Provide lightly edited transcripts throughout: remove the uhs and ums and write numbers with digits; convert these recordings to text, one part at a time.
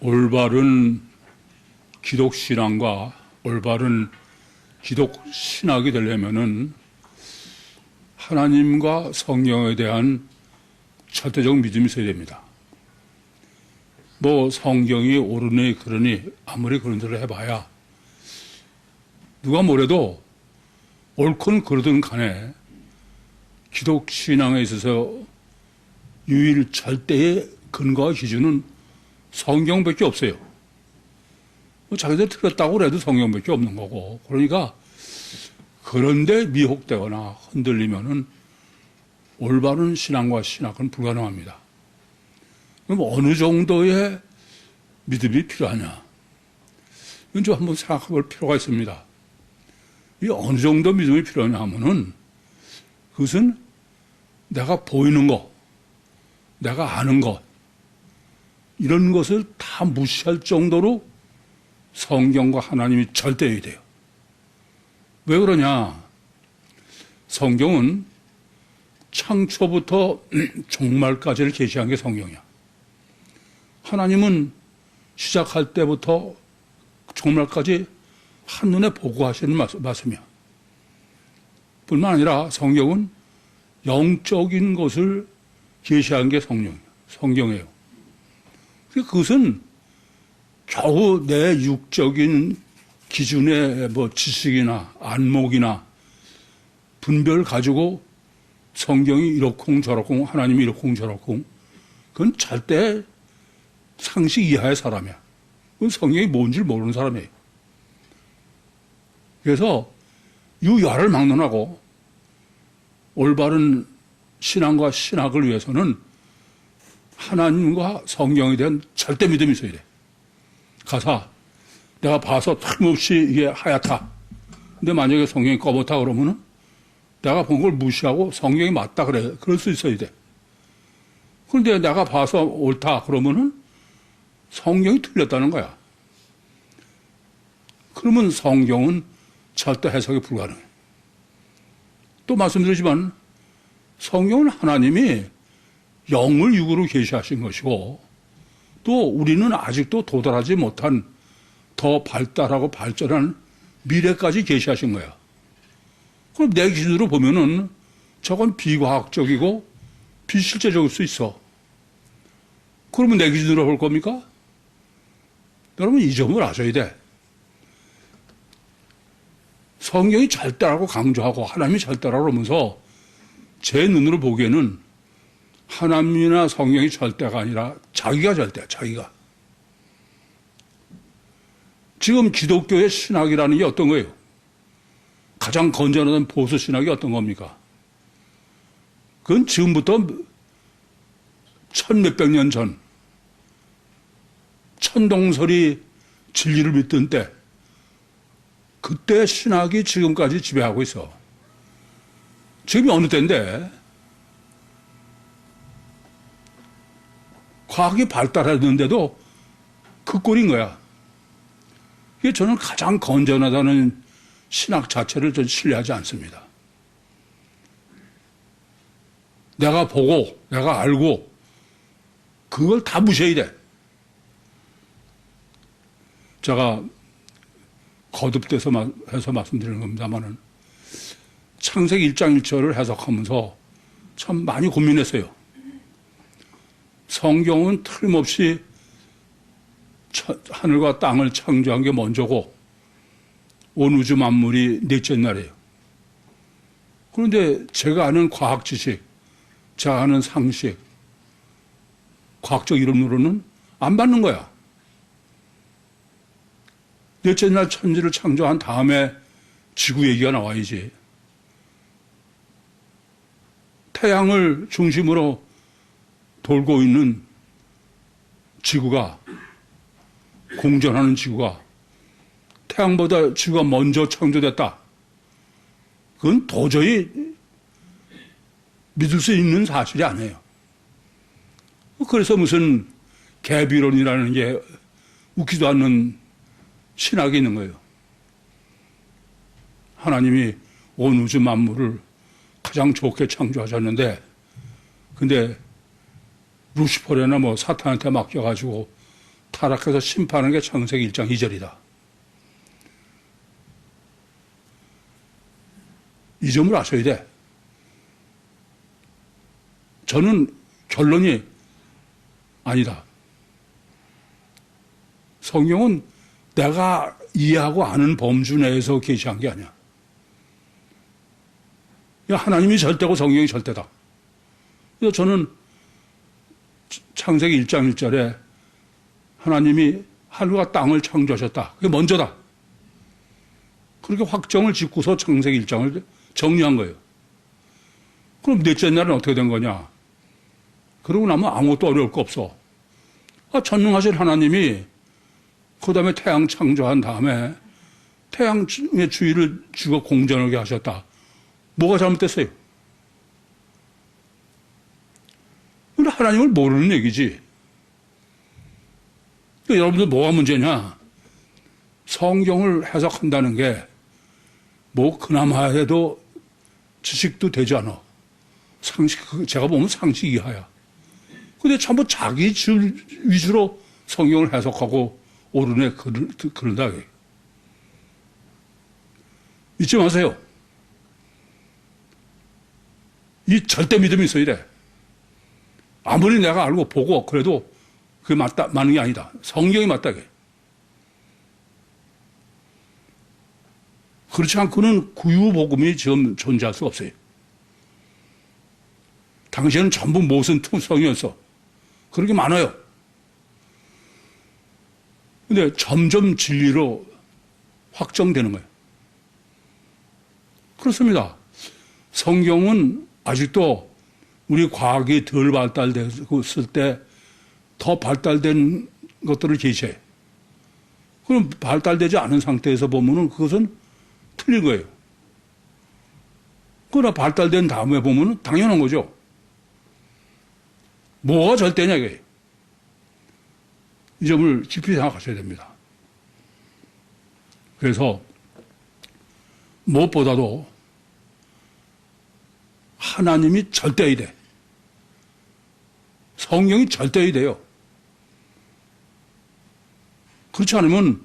올바른 기독신앙과 올바른 기독신학이 되려면은 하나님과 성경에 대한 절대적 믿음이 있어야 됩니다. 뭐 성경이 옳으니 그러니 아무리 그런 대로 해봐야 누가 뭐래도 옳건 그러든 간에 기독신앙에 있어서 유일 절대의 근거와 기준은 성경밖에 없어요. 뭐 자기들 틀렸다고 그래도 성경밖에 없는 거고. 그러니까 그런데 미혹되거나 흔들리면은 올바른 신앙과 신학은 불가능합니다. 그럼 어느 정도의 믿음이 필요하냐? 이건 좀 한번 생각해 볼 필요가 있습니다. 이 어느 정도 믿음이 필요하냐 하면은 그것은 내가 보이는 것, 내가 아는 것, 이런 것을 다 무시할 정도로 성경과 하나님이 절대해야 돼요. 왜 그러냐? 성경은 창초부터 종말까지를 계시한 게 성경이야. 하나님은 시작할 때부터 종말까지 한눈에 보고 하시는 말씀이야. 뿐만 아니라 성경은 영적인 것을 계시한 게 성경이에요. 그것은 겨우 내 육적인 기준의 뭐 지식이나 안목이나 분별 가지고 성경이 이렇쿵 저렇쿵 하나님이 이렇쿵 저렇쿵 그건 절대 상식 이하의 사람이야. 그건 성경이 뭔지 모르는 사람이에요. 그래서 유야를 막론하고 올바른 신앙과 신학을 위해서는 하나님과 성경에 대한 절대 믿음이 있어야 돼. 가사 내가 봐서 틀림없이 이게 하얗다. 근데 만약에 성경이 검었다 그러면은 내가 본 걸 무시하고 성경이 맞다 그래. 그럴 수 있어야 돼. 그런데 내가 봐서 옳다 그러면은 성경이 틀렸다는 거야. 그러면 성경은 절대 해석이 불가능해. 또 말씀드리지만 성경은 하나님이 영을 육으로 계시하신 것이고 또 우리는 아직도 도달하지 못한 더 발달하고 발전한 미래까지 계시하신 거야. 그럼 내 기준으로 보면은 저건 비과학적이고 비실제적일 수 있어. 그러면 내 기준으로 볼 겁니까? 여러분 이 점을 아셔야 돼. 성경이 절대라고 강조하고 하나님이 절대라고 하면서 제 눈으로 보기에는 하나님이나 성경이 절대가 아니라 자기가 절대야, 자기가. 지금 기독교의 신학이라는 게 어떤 거예요? 가장 건전한 보수 신학이 어떤 겁니까? 그건 지금부터 천몇백 년 전, 천동설이 진리를 믿던 때, 그때 신학이 지금까지 지배하고 있어. 지금이 어느 때인데, 과학이 발달했는데도 그 꼴인 거야. 이게 저는 가장 건전하다는 신학 자체를 전 신뢰하지 않습니다. 내가 보고, 내가 알고, 그걸 다 무시해야 돼. 제가 거듭돼서 해서 말씀드리는 겁니다만은 창세기 1장 1절을 해석하면서 참 많이 고민했어요. 성경은 틀림없이 하늘과 땅을 창조한 게 먼저고 온 우주 만물이 넷째 날이에요. 그런데 제가 아는 과학 지식, 제가 아는 상식, 과학적 이론으로는 안 받는 거야. 넷째 날 천지를 창조한 다음에 지구 얘기가 나와야지. 태양을 중심으로 돌고 있는 지구가, 공전하는 지구가 태양보다 지구가 먼저 창조됐다. 그건 도저히 믿을 수 있는 사실이 아니에요. 그래서 무슨 개비론이라는 게 웃기도 않는 신학이 있는 거예요. 하나님이 온 우주 만물을 가장 좋게 창조하셨는데 근데 루시퍼레나 뭐 사탄한테 맡겨가지고 타락해서 심판하는 게 창세기 1장 2절이다. 이 점을 아셔야 돼. 저는 결론이 아니다. 성경은 내가 이해하고 아는 범주 내에서 계시한 게 아니야. 하나님이 절대고 성경이 절대다. 그래서 저는 창세기 1장 1절에 하나님이 하늘과 땅을 창조하셨다. 그게 먼저다. 그렇게 확정을 짓고서 창세기 1장을 정리한 거예요. 그럼 넷째 날은 어떻게 된 거냐? 그러고 나면 아무것도 어려울 거 없어. 전능하신 하나님이 그 다음에 태양 창조한 다음에 태양의 주위를 쥐고 공전하게 하셨다. 뭐가 잘못됐어요? 근데 하나님을 모르는 얘기지. 그러니까 여러분들 뭐가 문제냐? 성경을 해석한다는 게 뭐 그나마 해도 지식도 되지 않아. 상식, 제가 보면 상식 이하야. 근데 전부 자기 위주로 성경을 해석하고 옳은 그런다. 잊지 마세요. 이 절대 믿음이 있어야 돼. 아무리 내가 알고 보고 그래도 그게 맞는 게 아니다. 성경이 맞다. 그렇지 않고는 구유복음이 지금 존재할 수가 없어요. 당시에는 전부 모순 투성이었어. 그렇게 많아요. 근데 점점 진리로 확정되는 거예요. 그렇습니다. 성경은 아직도 우리 과학이 덜 발달됐을 때 더 발달된 것들을 제시해. 그럼 발달되지 않은 상태에서 보면은 그것은 틀린 거예요. 그러나 발달된 다음에 보면은 당연한 거죠. 뭐가 절대냐, 이게. 이 점을 깊이 생각하셔야 됩니다. 그래서 무엇보다도 하나님이 절대어야 돼. 성경이 절대어야 돼요. 그렇지 않으면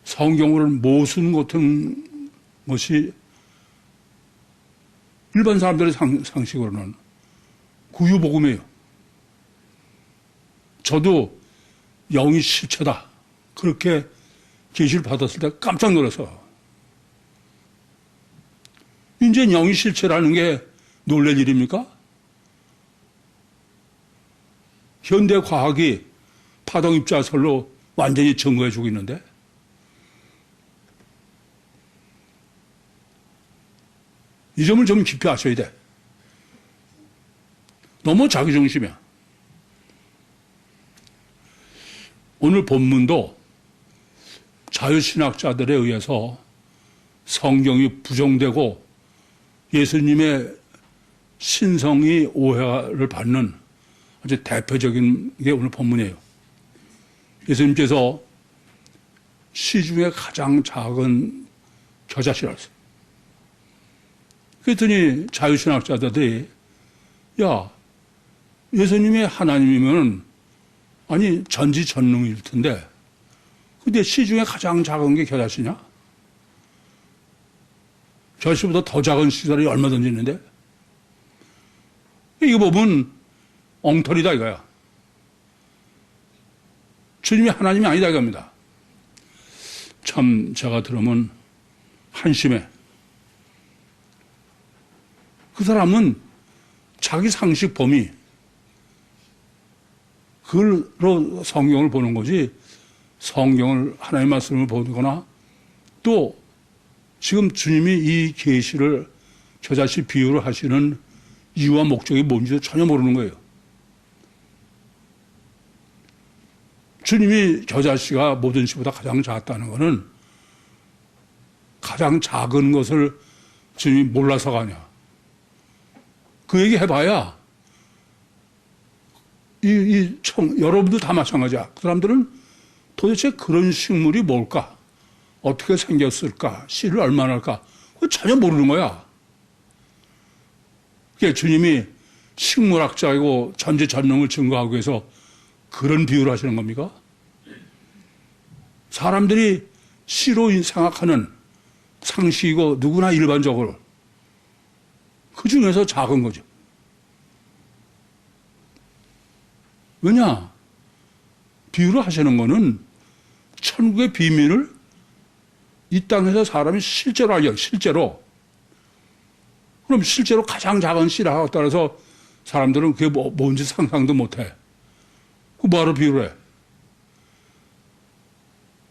성경을 모순 같은 것이 일반 사람들의 상식으로는 구유복음이에요. 저도 영이 실체다. 그렇게 계시를 받았을 때 깜짝 놀라서. 이제 영이 실체라는 게 놀랄 일입니까? 현대 과학이 파동 입자설로 완전히 증거해주고 있는데 이 점을 좀 깊이 아셔야 돼. 너무 자기중심이야. 오늘 본문도 자유신학자들에 의해서 성경이 부정되고 예수님의 신성이 오해를 받는 아주 대표적인 게 오늘 본문이에요. 예수님께서 시중에 가장 작은 겨자씨라 했어요. 그랬더니 자유신학자들이 야, 예수님이 하나님이면 아니 전지전능일 텐데 근데 시중에 가장 작은 게 겨자씨냐? 겨자씨보다 더 작은 시설이 얼마든지 있는데 이거 보면 엉터리다 이거야. 주님이 하나님이 아니다 이겁니다. 참 제가 들으면 한심해. 그 사람은 자기 상식 범위 그걸로 성경을 보는 거지 성경을 하나님의 말씀을 보거나 또 지금 주님이 이 계시를 겨자씨 비유를 하시는 이유와 목적이 뭔지도 전혀 모르는 거예요. 주님이 겨자씨가 모든 씨보다 가장 작다는 것은 가장 작은 것을 주님이 몰라서가 아니야. 그 얘기 해봐야 여러분도 다 마찬가지야. 그 사람들은 도대체 그런 식물이 뭘까? 어떻게 생겼을까? 씨를 얼마나 할까? 그거 전혀 모르는 거야. 그게 주님이 식물학자이고 전지전능을 증거하기 위해서 그런 비유를 하시는 겁니까? 사람들이 시로 생각하는 상식이고 누구나 일반적으로 그 중에서 작은 거죠. 왜냐? 비유를 하시는 거는 천국의 비밀을 이 땅에서 사람이 실제로 알죠. 실제로. 그럼 실제로 가장 작은 씨라고 따라서 사람들은 그게 뭔지 상상도 못해. 그 뭐하러 비유를 해?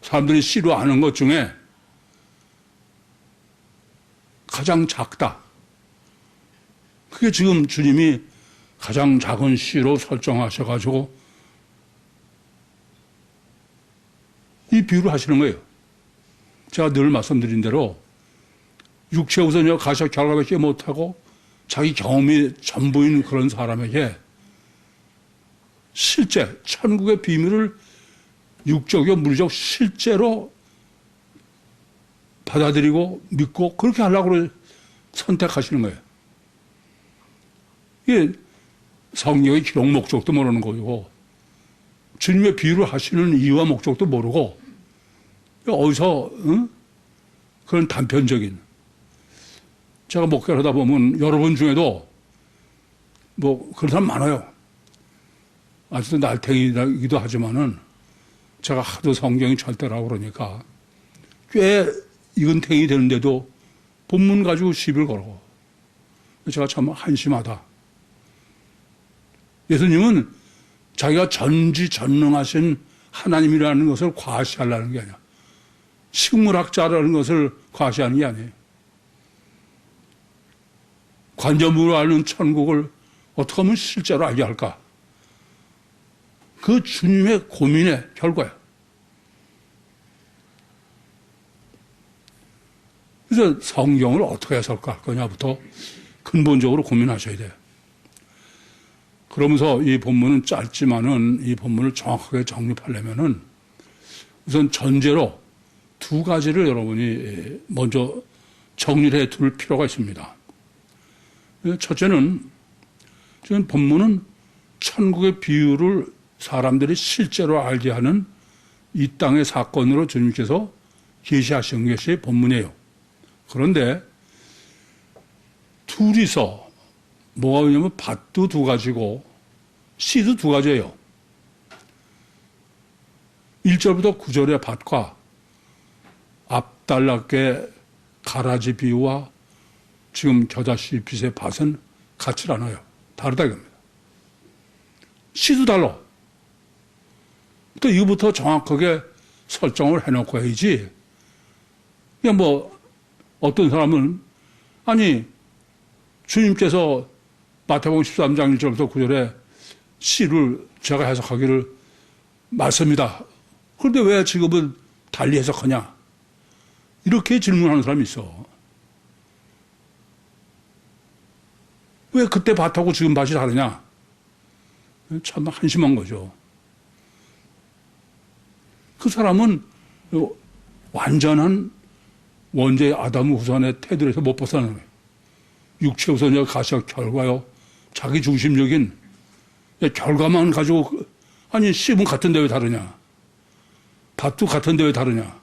사람들이 씨로 아는 것 중에 가장 작다. 그게 지금 주님이 가장 작은 씨로 설정하셔가지고 이 비유를 하시는 거예요. 제가 늘 말씀드린 대로 육체 우선여 가셔 결과밖에 못하고 자기 경험이 전부인 그런 사람에게 실제 천국의 비밀을 육적이고 물리적 실제로 받아들이고 믿고 그렇게 하려고 선택하시는 거예요. 이게 성경의 기록 목적도 모르는 거고 주님의 비유를 하시는 이유와 목적도 모르고 어디서 그런 단편적인 제가 목회를 하다 보면 여러분 중에도 뭐 그런 사람 많아요. 아직도 날탱이기도 하지만은 제가 하도 성경이 절대라고 그러니까 꽤 이근탱이 되는데도 본문 가지고 시비를 걸고 제가 참 한심하다. 예수님은 자기가 전지전능하신 하나님이라는 것을 과시하려는 게 아니야. 식물학자라는 것을 과시하는 게 아니에요. 관점으로 아는 천국을 어떻게 하면 실제로 알게 할까? 그 주님의 고민의 결과야. 그래서 성경을 어떻게 해석할 거냐부터 근본적으로 고민하셔야 돼요. 그러면서 이 본문은 짧지만은 이 본문을 정확하게 정립하려면은 우선 전제로 두 가지를 여러분이 먼저 정리를 해 둘 필요가 있습니다. 첫째는 지금 본문은 천국의 비유를 사람들이 실제로 알게 하는 이 땅의 사건으로 주님께서 계시하신 것이 본문이에요. 그런데 둘이서 뭐가 왜냐면 밭도 두 가지고 씨도 두 가지예요. 1절부터 9절의 밭과 앞달랍게 가라지 비유와 지금 겨자씨 빛의 밭은 같지 않아요. 다르다 이겁니다. 씨도 달라. 또 이거부터 정확하게 설정을 해놓고 해야지. 그냥 뭐 어떤 사람은 아니 주님께서 마태복음 13장 1절부터 9절에 씨를 제가 해석하기를 맞습니다. 그런데 왜 지금은 달리 해석하냐? 이렇게 질문하는 사람이 있어. 왜 그때 밭하고 지금 밭이 다르냐? 참 한심한 거죠. 그 사람은 완전한 원죄의 아담 후손의 테두리에서 못 벗어나는 거예요. 육체 우선의 가시적 결과요. 자기 중심적인 결과만 가지고 아니 씨는 같은데 왜 다르냐? 밭도 같은데 왜 다르냐?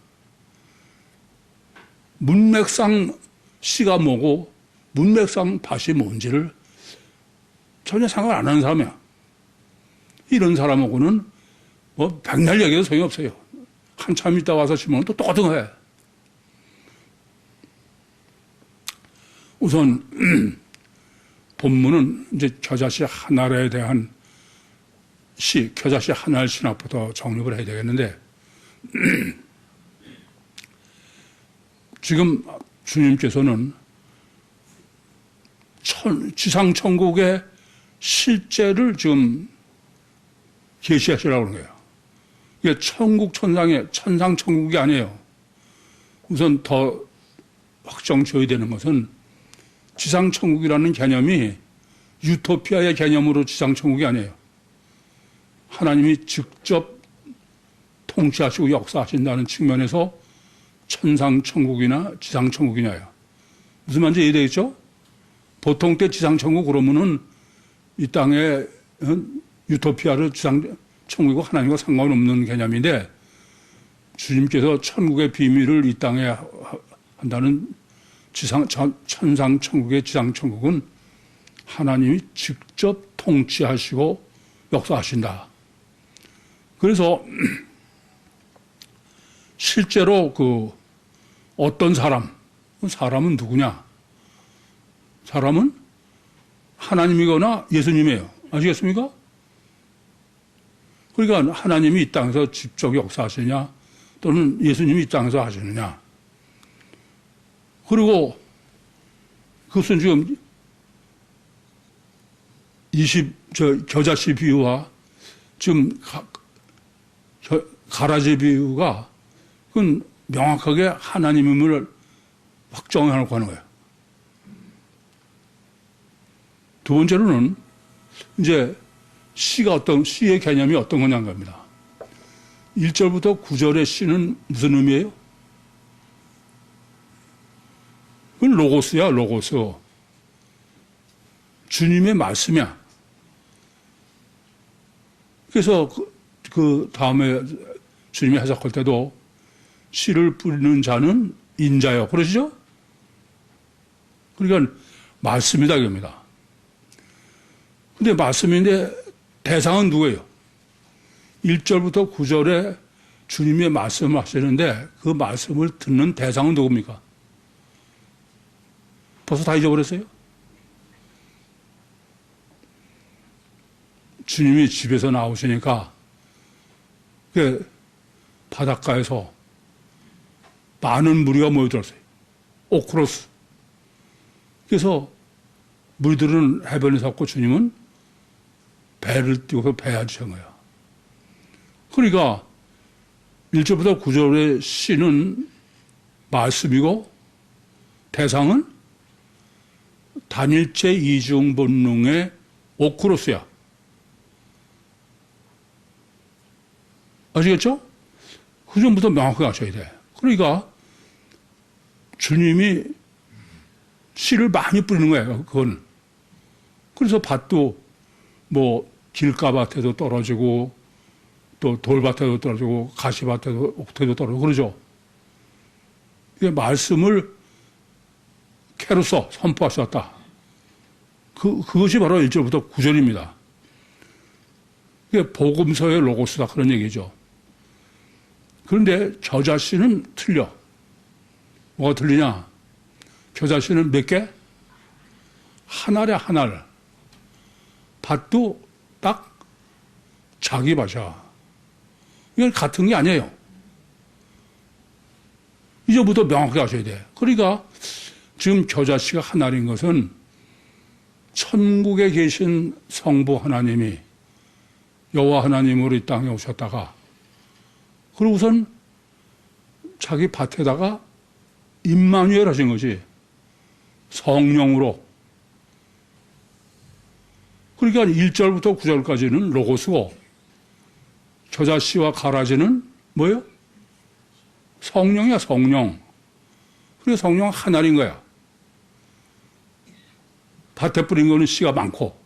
문맥상 씨가 뭐고 문맥상 밭이 뭔지를 전혀 생각 안 하는 사람이야. 이런 사람하고는 뭐 백날 얘기해도 소용이 없어요. 한참 있다 와서 심으면 또 똑같은 거야. 우선 본문은 이제 겨자씨 하나에 대한 겨자씨 하나의 신학부터 정립을 해야 되겠는데 지금 주님께서는 지상천국의 실제를 지금 계시하시라고 하는 거예요. 이게 천국 천상의 천상천국이 아니에요. 우선 더 확정 지어야 되는 것은 지상천국이라는 개념이 유토피아의 개념으로 지상천국이 아니에요. 하나님이 직접 통치하시고 역사하신다는 측면에서 천상천국이나 지상천국이냐요. 무슨 말인지 이해되겠죠? 보통 때 지상천국 그러면은 이 땅에 유토피아를 지상천국이고 하나님과 상관없는 개념인데 주님께서 천국의 비밀을 이 땅에 한다는 천상 천국의 지상 천국은 하나님이 직접 통치하시고 역사하신다. 그래서 실제로 그 어떤 사람은 누구냐? 사람은 하나님이거나 예수님이에요. 아시겠습니까? 그러니까 하나님이 이 땅에서 직접 역사하시느냐 또는 예수님이 이 땅에서 하시느냐. 그리고 그것은 지금 겨자씨 비유와 지금 가라지 비유가 그건 명확하게 하나님임을 확정하고 하는 거예요. 두 번째로는 이제 시의 개념이 어떤 거냐는 겁니다. 1절부터 9절의 시는 무슨 의미예요? 그건 로고스야, 로고스. 주님의 말씀이야. 그래서 그 다음에 주님이 해석할 때도 씨를 뿌리는 자는 인자요. 그러시죠? 그러니까 말씀이다, 이겁니다. 근데 말씀인데 대상은 누구예요? 1절부터 9절에 주님의 말씀을 하시는데 그 말씀을 듣는 대상은 누굽니까? 벌써 다 잊어버렸어요? 주님이 집에서 나오시니까 그 바닷가에서 많은 무리가 모여들었어요. 오크로스. 그래서 무리들은 해변에 섰고 주님은 배를 띄워서 배에 앉으신 거야. 그러니까 1절부터 9절의 시는 말씀이고 대상은 단일체 이중 본능의 오크로스야. 아시겠죠? 그 점부터 명확하게 아셔야 돼. 그러니까 주님이 씨를 많이 뿌리는 거예요. 그건. 그래서 밭도 뭐 길가밭에도 떨어지고 또 돌밭에도 떨어지고 가시밭에도 옥토에도 떨어지고 그러죠. 이게 말씀을 캐로서 선포하셨다. 그것이 바로 1절부터 9절입니다. 이게 복음서의 로고스다 그런 얘기죠. 그런데 겨자씨는 틀려. 뭐가 틀리냐? 겨자씨는 몇 개? 하나래 하나를. 밭도 딱 자기 밭이야. 이건 같은 게 아니에요. 이제부터 명확하게 하셔야 돼. 그러니까 지금 겨자씨가 하나인 것은 천국에 계신 성부 하나님이 여호와 하나님으로 이 땅에 오셨다가 그러고선 자기 밭에다가 임마누엘 하신 거지. 성령으로. 그러니까 1절부터 9절까지는 로고스고 겨자씨와 가라지는 뭐예요? 성령이야, 성령. 그래서 성령은 하나인 거야. 밭에 뿌린 거는 씨가 많고.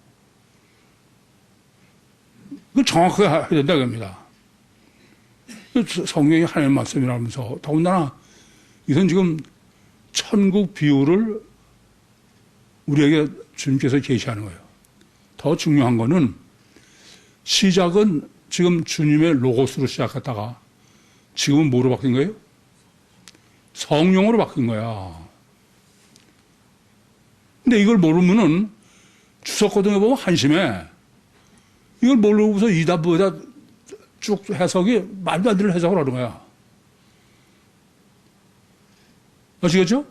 그 정확하게 해야 된다, 겁니다. 성령이 하나님 말씀이라면서, 더군다나, 이건 지금 천국 비유를 우리에게 주님께서 계시하는 거예요. 더 중요한 거는 시작은 지금 주님의 로고스로 시작했다가 지금은 뭐로 바뀐 거예요? 성령으로 바뀐 거야. 근데 이걸 모르면은 주석고등에 보면 한심해. 이걸 모르고서 이답보다 쭉 해석이 말도 안 되는 해석을 하는 거야. 아시겠죠?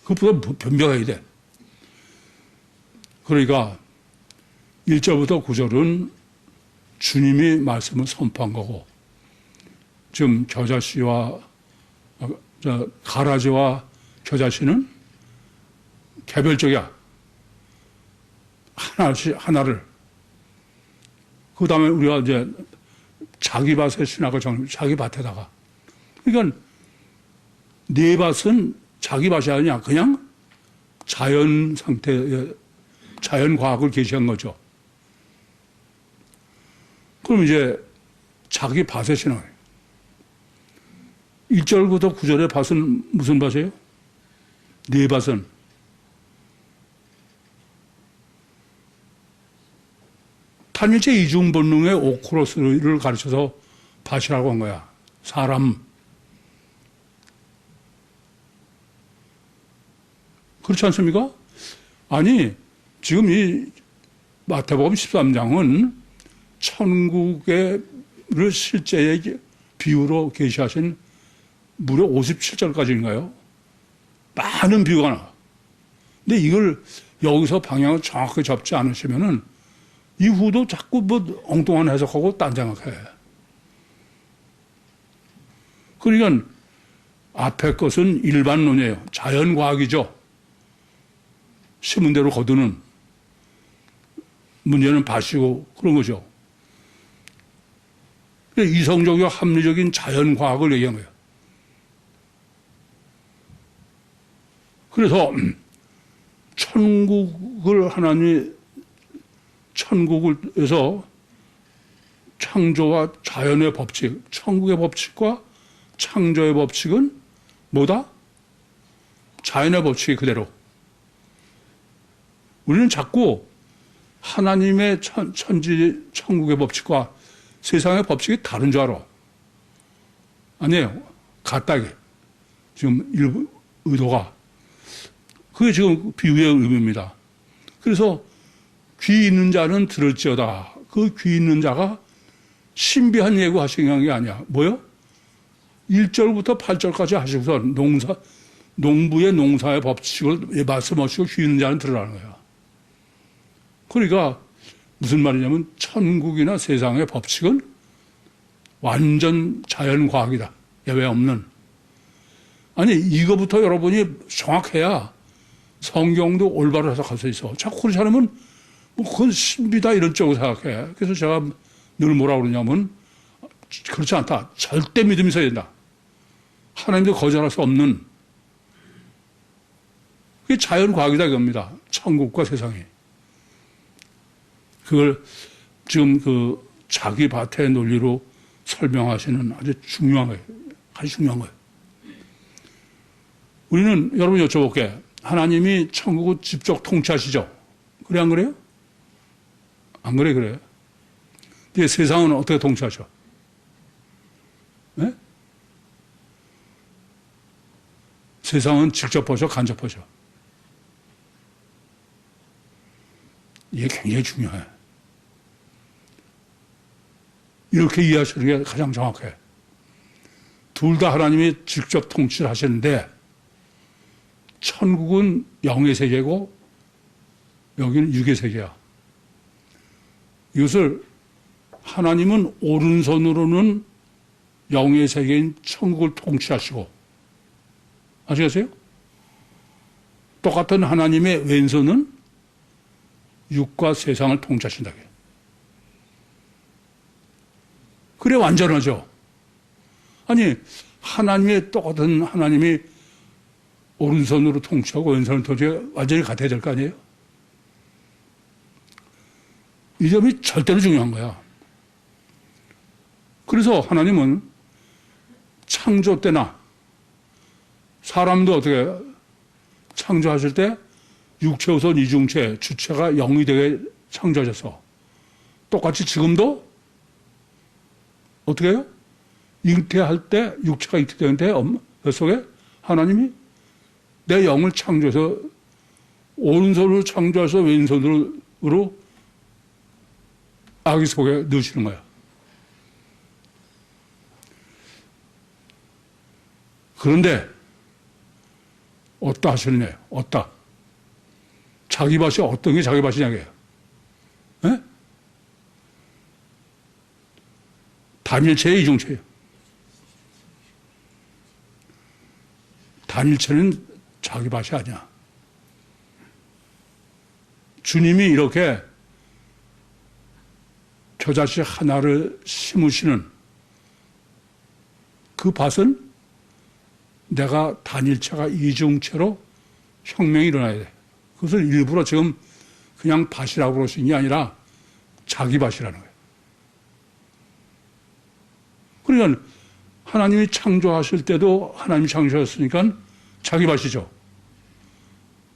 그것보다 변명해야 돼. 그러니까 1절부터 9절은 주님이 말씀을 선포한 거고 지금 겨자씨와 가라지와 겨자씨는 개별적이야. 하나를. 그 다음에 우리가 이제 자기 밭의 신학을 자기 밭에다가. 그러니까 네 밭은 자기 밭이 아니야. 그냥 자연 상태, 자연 과학을 계시한 거죠. 그럼 이제 자기 밭의 신학. 1절부터 9절의 밭은 무슨 밭이에요? 네 밭은 단일체 이중 본능의 오크로스를 가르쳐서 밭이라고 한 거야. 사람. 그렇지 않습니까? 아니, 지금 이 마태복음 13장은 천국의 실제의 비유로 계시하신 무려 57절까지인가요? 많은 비유가 나와. 근데 이걸 여기서 방향을 정확하게 잡지 않으시면은 이후도 자꾸 뭐 엉뚱한 해석하고 딴 생각해. 그러니까 앞에 것은 일반론이에요. 자연과학이죠. 심은 대로 거두는. 문제는 밭이고 그런 거죠. 이성적이고 합리적인 자연과학을 얘기한 거예요. 그래서 천국을 하나님이 천국에서 창조와 자연의 법칙, 천국의 법칙과 창조의 법칙은 뭐다? 자연의 법칙이 그대로. 우리는 자꾸 하나님의 천지, 천국의 법칙과 세상의 법칙이 다른 줄 알아. 아니에요. 같다게. 지금 일부 의도가. 그게 지금 비유의 의미입니다. 그래서 귀 있는 자는 들을지어다. 그 귀 있는 자가 신비한 예고 하시는 게 아니야. 뭐요? 1절부터 8절까지 하시고서 농부의 농사의 법칙을 말씀하시고 귀 있는 자는 들으라는 거야. 그러니까 무슨 말이냐면 천국이나 세상의 법칙은 완전 자연과학이다. 예외 없는. 아니 이거부터 여러분이 정확해야 성경도 올바로 해석할 수 있어. 자꾸 그렇지 않으면 뭐 그건 신비다 이런 쪽으로 생각해. 그래서 제가 늘 뭐라 그러냐면 그렇지 않다. 절대 믿음이 있어야 된다. 하나님도 거절할 수 없는 그게 자연과학이다 이겁니다. 천국과 세상이. 그걸 지금 그 자기 밭의 논리로 설명하시는 아주 중요한 거예요. 아주 중요한 거예요. 우리는 여러분 여쭤볼게. 하나님이 천국을 직접 통치하시죠? 그래 안 그래요? 안 그래 그래요? 근데 세상은 어떻게 통치하죠? 네? 세상은 직접 보죠, 간접 보죠. 이게 굉장히 중요해. 이렇게 이해하시는 게 가장 정확해. 둘 다 하나님이 직접 통치를 하시는데 천국은 영의 세계고 여기는 육의 세계야. 이것을 하나님은 오른손으로는 영의 세계인 천국을 통치하시고 아시겠어요? 똑같은 하나님의 왼손은 육과 세상을 통치하신다. 그래 완전하죠. 아니 하나님의 똑같은 하나님이 오른손으로 통치하고 왼손으로 통치하고 완전히 같아야 될 거 아니에요? 이 점이 절대로 중요한 거야. 그래서 하나님은 창조 때나 사람도 어떻게 창조하실 때 육체 우선 이중체 주체가 영이 되게 창조하셔서 똑같이 지금도 어떻게 해요? 잉태할 때 육체가 잉태되는데 뱃속에 하나님이 내 영을 창조해서 오른손으로 창조해서 왼손으로 아기 속에 넣으시는 거야. 그런데 어디다 하시느냐? 어디다? 자기 밭이 어떤 게 자기 밭이냐고요. 에? 단일체의 이중체예요. 단일체는 자기 밭이 아니야. 주님이 이렇게 겨자씨 하나를 심으시는 그 밭은 내가 단일체가 이중체로 혁명이 일어나야 돼. 그것을 일부러 지금 그냥 밭이라고 그러신 게 아니라 자기 밭이라는 거예요. 그러니까 하나님이 창조하실 때도 하나님이 창조하셨으니까 자기 밭이죠.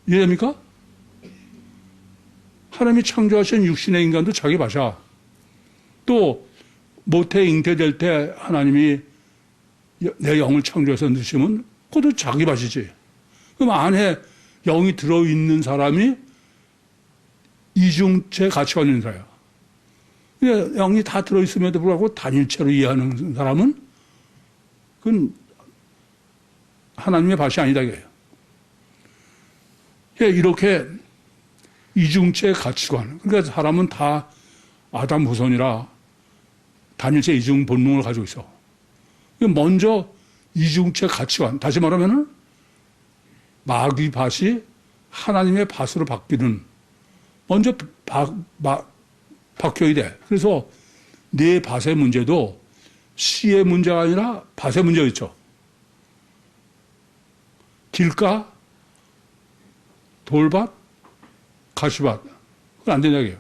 이해됩니까? 하나님이 창조하신 육신의 인간도 자기 밭이야. 또 모태 잉태될 때 하나님이 내 영을 창조해서 넣으시면 그것도 자기 밭이지. 그럼 안에 영이 들어있는 사람이 이중체 가치가 있는 사람이야. 영이 다 들어있음에도 불구하고 단일체로 이해하는 사람은 그건 하나님의 밭이 아니다 이거예요. 이렇게 이중체 가치관. 그러니까 사람은 다 아담 후손이라 단일체 이중 본능을 가지고 있어. 먼저 이중체 가치관. 다시 말하면은 마귀 밭이 하나님의 밭으로 바뀌는 먼저 바뀌어야 돼. 그래서 내 밭의 문제도 씨의 문제가 아니라 밭의 문제가 있죠. 길가, 돌밭, 가시밭. 그건 안 되냐, 이게요.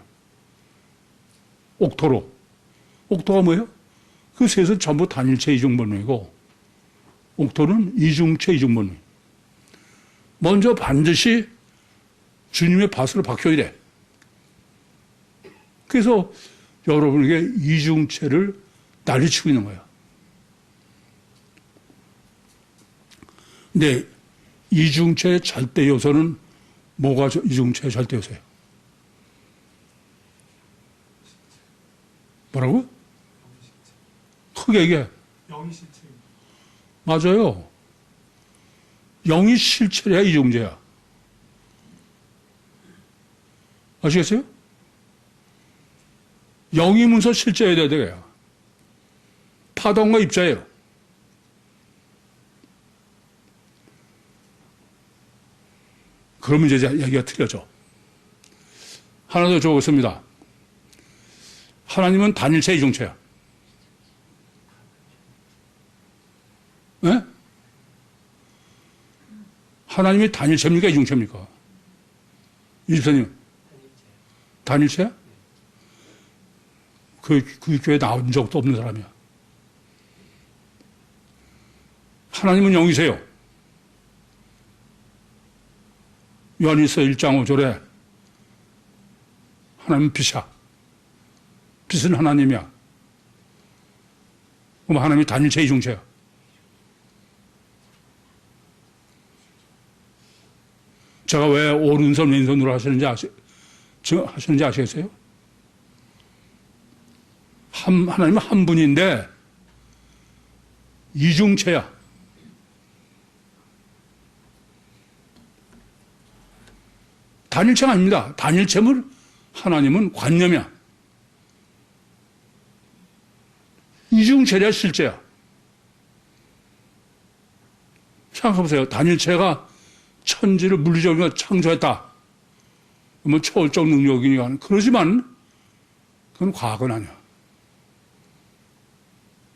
옥토로. 옥토가 뭐예요? 그 셋은 전부 단일체 이중본능이고, 옥토는 이중체 이중본능. 먼저 반드시 주님의 밭으로 바뀌어야 돼. 그래서 여러분에게 이중체를 난리치고 있는 거야. 근데 이중체의 절대 요소는 뭐가 이중체의 절대 요소예요? 뭐라고? 크게 얘기해. 영이 실체. 맞아요. 영이 실체야 이중체야. 아시겠어요? 영이면서 실제여야 돼요. 파동과 입자예요. 그러면 이제 얘기가 틀려져. 하나 더 적었습니다. 하나님은 단일체 이중체야. 네? 하나님이 단일체입니까 이중체입니까? 이 집사님. 단일체야? 그 교회에 나온 적도 없는 사람이야. 하나님은 영이세요. 요한일서 1장 5절에 하나님은 빛이야. 빛은 하나님이야. 그럼 하나님이 단일체 이중체야. 제가 왜 오른손 왼손으로 하시는지 아시겠어요? 하나님은 한 분인데 이중체야. 단일체가 아닙니다. 단일체물 하나님은 관념이야. 이중체야 실제야. 생각해보세요. 단일체가 천지를 물리적으로 창조했다. 그러면 초월적 능력이니까 그러지만 그건 과거는 아니야.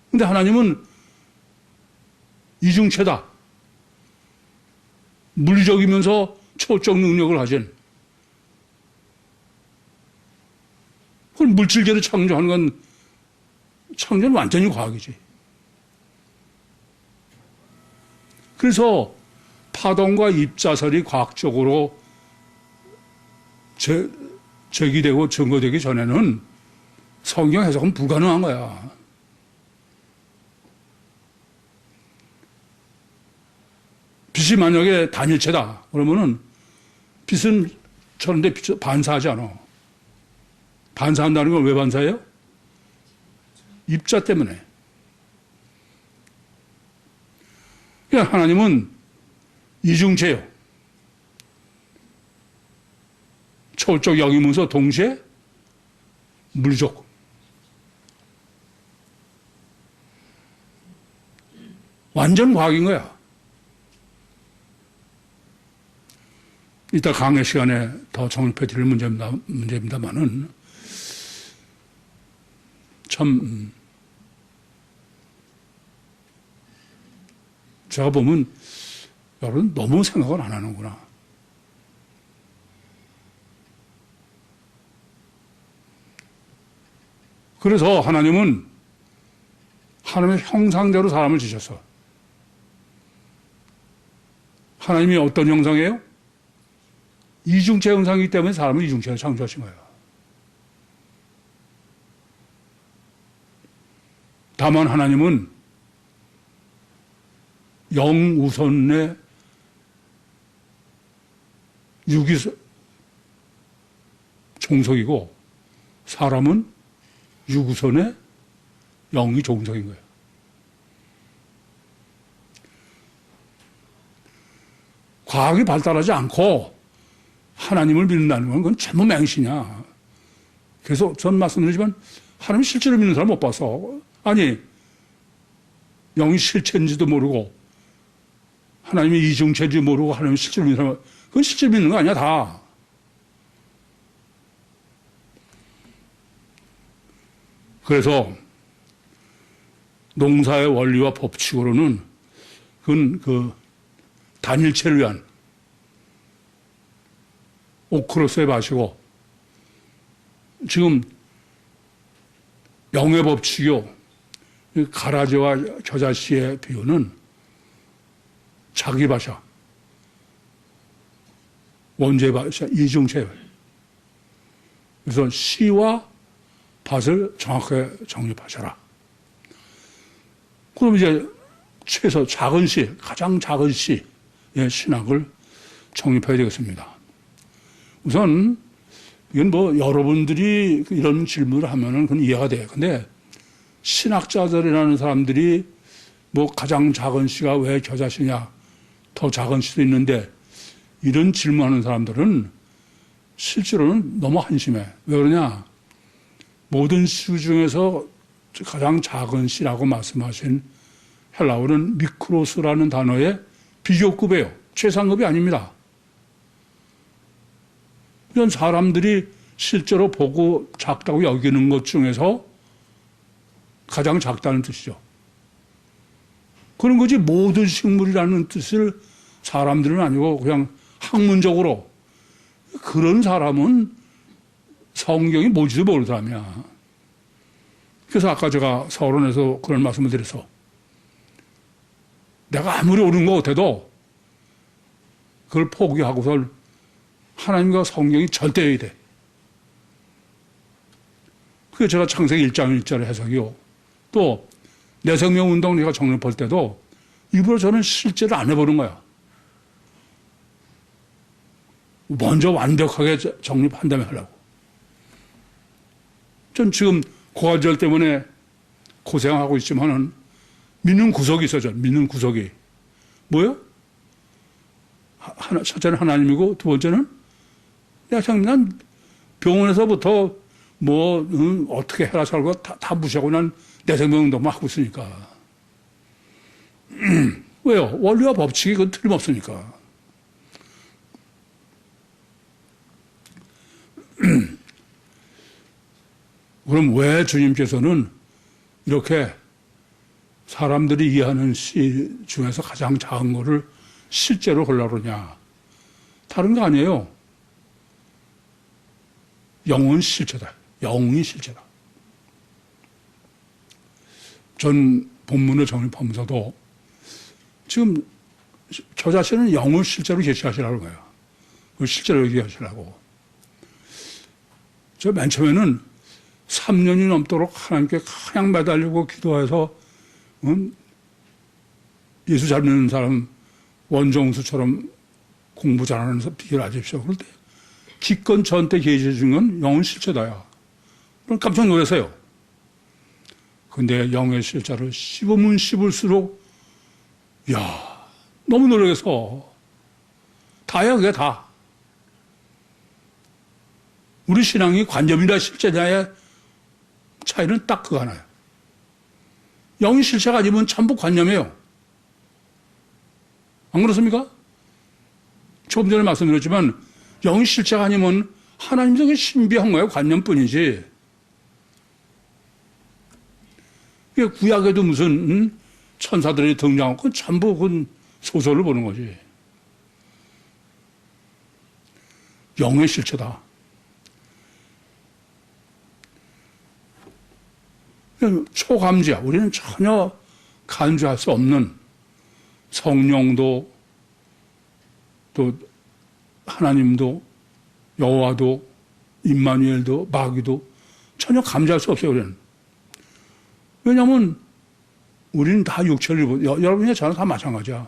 근데 하나님은 이중체다. 물리적이면서 초월적 능력을 가진. 그건 물질계를 창조하는 건 창조는 완전히 과학이지. 그래서 파동과 입자설이 과학적으로 제기되고 증거되기 전에는 성경 해석은 불가능한 거야. 빛이 만약에 단일체다 그러면은 빛은 저런데 반사하지 않아. 반사한다는 건 왜 반사해요? 입자 때문에. 그러니까 하나님은 이중체요. 초월적 영이면서 동시에 물리적. 완전 과학인 거야. 이따 강의 시간에 더 정립해 드릴 문제입니다만은 참 제가 보면 여러분 너무 생각을 안 하는구나. 그래서 하나님은 하나님의 형상대로 사람을 지셨어. 하나님이 어떤 형상이에요? 이중체 형상이기 때문에 사람을 이중체로 창조하신 거예요. 다만 하나님은 영 우선의 육이 종속이고 사람은 육 우선의 영이 종속인 거예요. 과학이 발달하지 않고 하나님을 믿는다는 건 그건 전부 맹신이야. 그래서 전 말씀드리지만 하나님 실제로 믿는 사람 못 봐서 아니 영이 실체인지도 모르고 하나님이 이중체인지 모르고 하나님 실제로 믿는 사람 그건 실제로 믿는 거 아니야 다. 그래서 농사의 원리와 법칙으로는 그건 그 단일체를 위한 오크로스의 밭이고 지금 영의 법칙이요 가라지와 겨자씨의 비유는 자기 바샤 원죄 바샤 이중체. 그래서 씨와 밭을 정확하게 정립하셔라. 그럼 이제 최소 작은 씨, 가장 작은 씨의 신학을 정립해야 되겠습니다. 우선 이건 뭐 여러분들이 이런 질문을 하면은 그건 이해가 돼요. 근데 신학자들이라는 사람들이 뭐 가장 작은 씨가 왜 겨자씨냐, 더 작은 씨도 있는데 이런 질문하는 사람들은 실제로는 너무 한심해. 왜 그러냐? 모든 씨 중에서 가장 작은 씨라고 말씀하신 헬라어는 미크로스라는 단어의 비교급이에요. 최상급이 아닙니다. 이런 사람들이 실제로 보고 작다고 여기는 것 중에서 가장 작다는 뜻이죠. 그런 거지 모든 식물이라는 뜻을 사람들은 아니고 그냥 학문적으로 그런 사람은 성경이 뭔지도 모르는 사람이야. 그래서 아까 제가 서론에서 그런 말씀을 드려서 내가 아무리 옳은 것 같아도 그걸 포기하고서 하나님과 성경이 절대해야 돼. 그게 제가 창세기 1장 1절의 해석이요. 또 내 생명 운동 내가 정립할 때도 일부러 저는 실제로 안 해보는 거야. 먼저 완벽하게 정립한 다음에 하려고. 전 지금 고관절 때문에 고생하고 있지만은 믿는 구석이 있어요. 믿는 구석이. 뭐요? 첫째는 하나님이고 두 번째는 난 병원에서부터 뭐 어떻게 해라 살고 다 무시하고 난 내 생명운동만 하고 있으니까. 왜요? 원리와 법칙이 그건 틀림없으니까. 그럼 왜 주님께서는 이렇게 사람들이 이해하는 시 중에서 가장 작은 거를 실제로 하려고 그러냐? 다른 거 아니에요. 영은 실체다. 영이 실체다. 전 본문을 정립하면서도 지금 겨자씨는 영을 실제로 계시하시라는 거예요. 그걸 실제로 얘기하시라고. 저 맨 처음에는 3년이 넘도록 하나님께 그냥 매달리고 기도해서 예수 잘 믿는 사람 원종수처럼 공부 잘하는 사람 비교하십시오. 그럴 때 기껏 저한테 계시해 준 건 영은 실체다야. 그럼 깜짝 놀라세요. 근데 영의 실체를 씹으면 씹을수록 야 너무 놀라겠어. 다야 그게 다. 우리 신앙이 관념이나 실체냐의 차이는 딱 그거 하나예요. 영이 실체가 아니면 전부 관념이에요. 안 그렇습니까? 조금 전에 말씀드렸지만 영이 실체가 아니면 하나님적인 신비한 거예요. 관념뿐이지. 구약에도 무슨 천사들이 등장하고 전부 그 소설을 보는 거지. 영의 실체다. 초감지야. 우리는 전혀 간주할 수 없는 성령도 또 하나님도 여호와도 임마누엘도 마귀도 전혀 감지할 수 없어요. 우리는. 왜냐하면 우리는 다 육체를 입고 여러분이 저는 다 마찬가지야.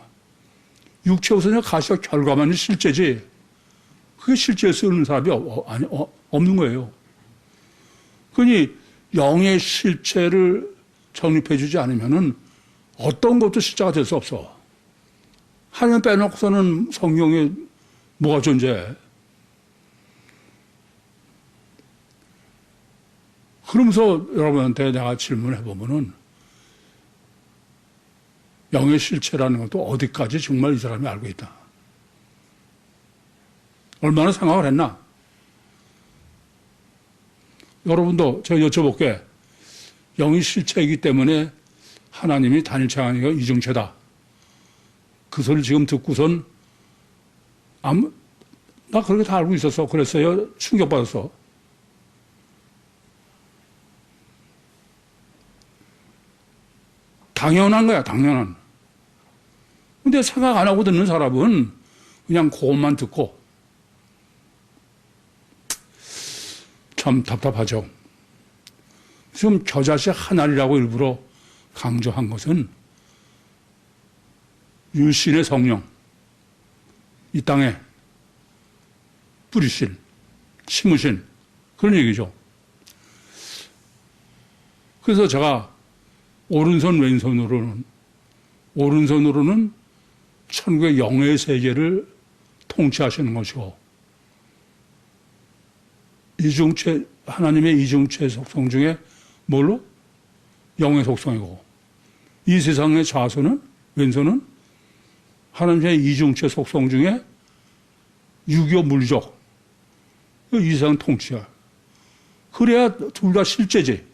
육체 우선의 가시와 결과만이 실제지 그게 실제에 쓰는 사람이 없는 거예요. 그러니 영의 실체를 정립해 주지 않으면은 어떤 것도 실제가 될 수 없어. 하나님 빼놓고서는 성경에 뭐가 존재해? 그러면서 여러분한테 내가 질문해 보면은 영의 실체라는 것도 어디까지 정말 이 사람이 알고 있다. 얼마나 생각을 했나? 여러분도 제가 여쭤볼게. 영이 실체이기 때문에 하나님이 단일체가 아니라 이중체다. 그 소리를 지금 듣고선 나 그렇게 다 알고 있었어. 그랬어요. 충격받았어. 당연한 거야. 당연한. 근데 생각 안 하고 듣는 사람은 그냥 그것만 듣고 참 답답하죠. 지금 겨자씨 하나리라고 일부러 강조한 것은 유신의 성령, 이 땅에 뿌리신, 심으신 그런 얘기죠. 그래서 제가 오른손 왼손으로는 천국의 영의 세계를 통치하시는 것이고 이중체, 하나님의 이중체 속성 중에 뭘로? 영의 속성이고 이 세상의 좌손은 왼손은 하나님의 이중체 속성 중에 유교 물리적 이 세상 통치야. 그래야 둘 다 실제지.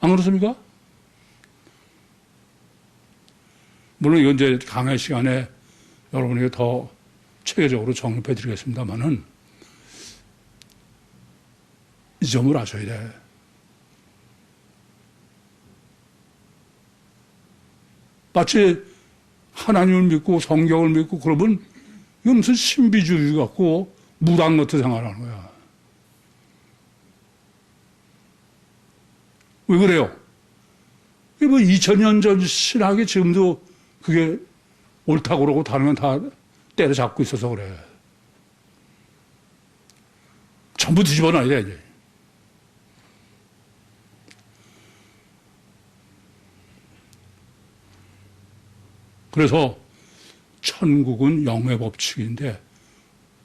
안 그렇습니까? 물론 이건 이제 강의 시간에 여러분에게 더 체계적으로 정립해 드리겠습니다만은 이 점을 아셔야 돼. 마치 하나님을 믿고 성경을 믿고 그러면 이건 무슨 신비주의 같고 무당 같은 생활을 하는 거야. 왜 그래요? 뭐 2000년 전 신학이 지금도 그게 옳다고 그러고 다른 건 다 때려잡고 있어서 그래. 전부 뒤집어 놔야 돼, 이제. 그래서 천국은 영의 법칙인데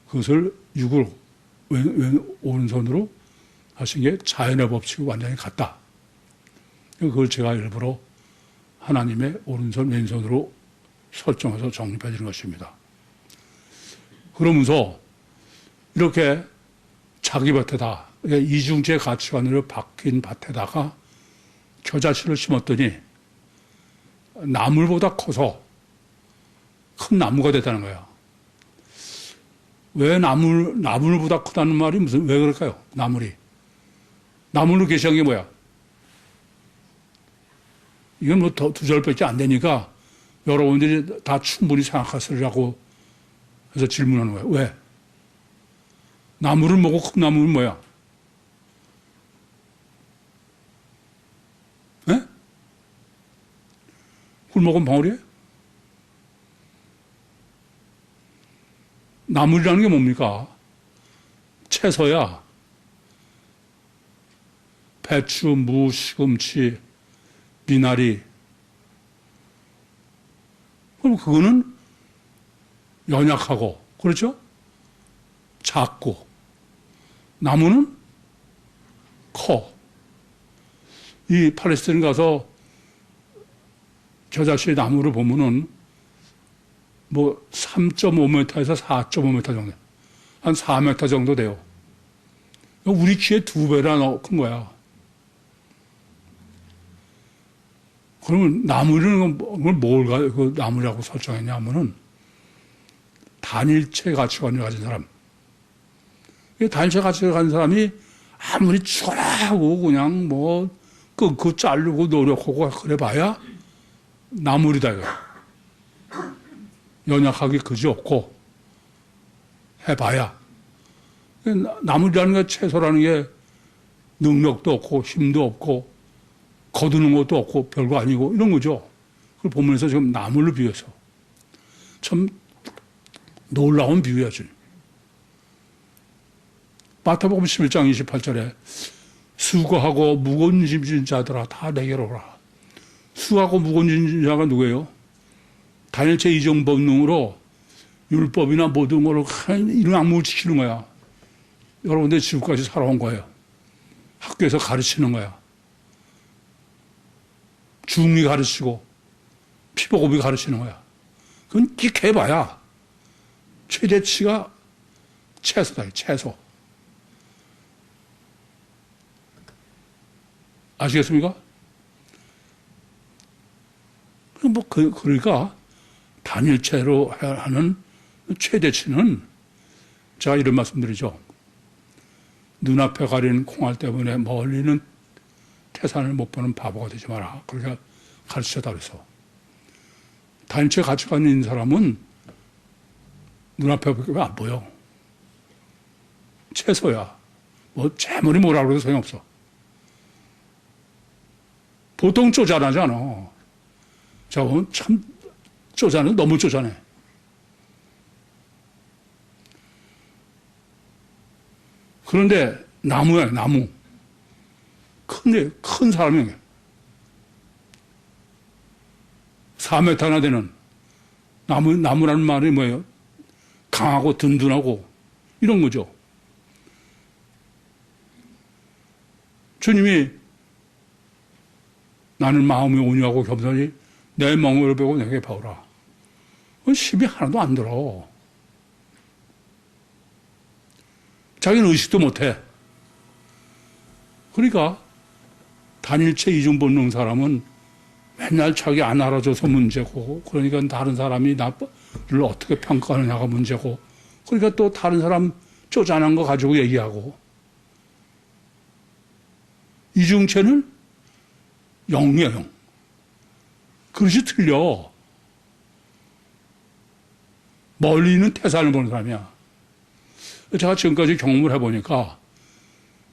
그것을 육으로 오른손으로 하신 게 자연의 법칙이 완전히 같다. 그걸 제가 일부러 하나님의 오른손 왼손으로 설정해서 정립해 드린 것입니다. 그러면서 이렇게 자기 밭에다 이중체 가치관으로 바뀐 밭에다가 겨자씨를 심었더니 나물보다 커서 큰 나무가 됐다는 거야. 왜 나물보다 크다는 말이 왜 그럴까요? 나물로 계시한 게 뭐야? 이건 뭐 두 절밖에 안 되니까 여러분들이 다 충분히 생각하시라고 해서 질문하는 거예요. 왜? 나무를 먹고 큰 나무는 뭐야? 예? 굴 먹은 벙어리에? 나물이라는 게 뭡니까? 채소야. 배추, 무, 시금치, 미나리. 그럼 그거는 연약하고, 그렇죠? 작고. 나무는 커. 이 팔레스타인 가서 겨자씨 나무를 보면은 뭐 3.5m에서 4.5m 정도. 한 4m 정도 돼요. 우리 키의 2배나 큰 거야. 그러면 나무라는 건 그 나무라고 설정했냐 하면은 단일체 가치관을 가진 사람. 단일체 가치관을 가진 사람이 아무리 죽어라고 그냥 뭐 끊고 자르고 노력하고 그래 봐야 나물이다 이거. 연약하기 그지없고 해봐야. 나물이라는 게 채소라는 게 능력도 없고 힘도 없고 거두는 것도 없고 별거 아니고 이런 거죠. 그걸 보면서 지금 나물로 비유해서 참 놀라운 비유야지. 마태복음 11장 28절에 수고하고 무거운 짐진 자들아 다 내게로 오라. 수고하고 무거운 짐진 자가 누구예요? 단일체 이종 본능으로 율법이나 모든 걸 이런 악물을 지키는 거야. 여러분들 지금까지 살아온 거예요. 학교에서 가르치는 거야. 중이 가르치고 피보급이 가르치는 거야. 그건 기캐봐야 최대치가 채소다. 채소. 아시겠습니까? 그러니까 단일체로 하는 최대치는 제가 이런 말씀드리죠. 눈앞에 가린 콩알 때문에 멀리는 태산을 못 보는 바보가 되지 마라. 그렇게 가르치셨다 그래서. 단체 가치가 있는 사람은 눈앞에 왜 안 보여? 채소야. 뭐 재물이 뭐라 그래도 소용없어. 보통 쪼잔하잖아. 저건 참 쪼잔해. 너무 쪼잔해. 그런데 나무야, 나무. 큰 사람이야. 4m나 되는 나무라는 말이 뭐예요? 강하고 든든하고 이런 거죠. 주님이 나는 마음이 온유하고 겸손히 내 멍을 베고 내게 배우라. 그건 힘이 하나도 안 들어. 자기는 의식도 못해. 그러니까 단일체 이중본능 사람은 맨날 자기 안 알아줘서 문제고, 그러니까 다른 사람이 나를 어떻게 평가하느냐가 문제고, 그러니까 또 다른 사람 쪼잔한 거 가지고 얘기하고. 이중체는 영이야, 영. 그릇이 틀려. 멀리 있는 태산을 보는 사람이야. 제가 지금까지 경험을 해보니까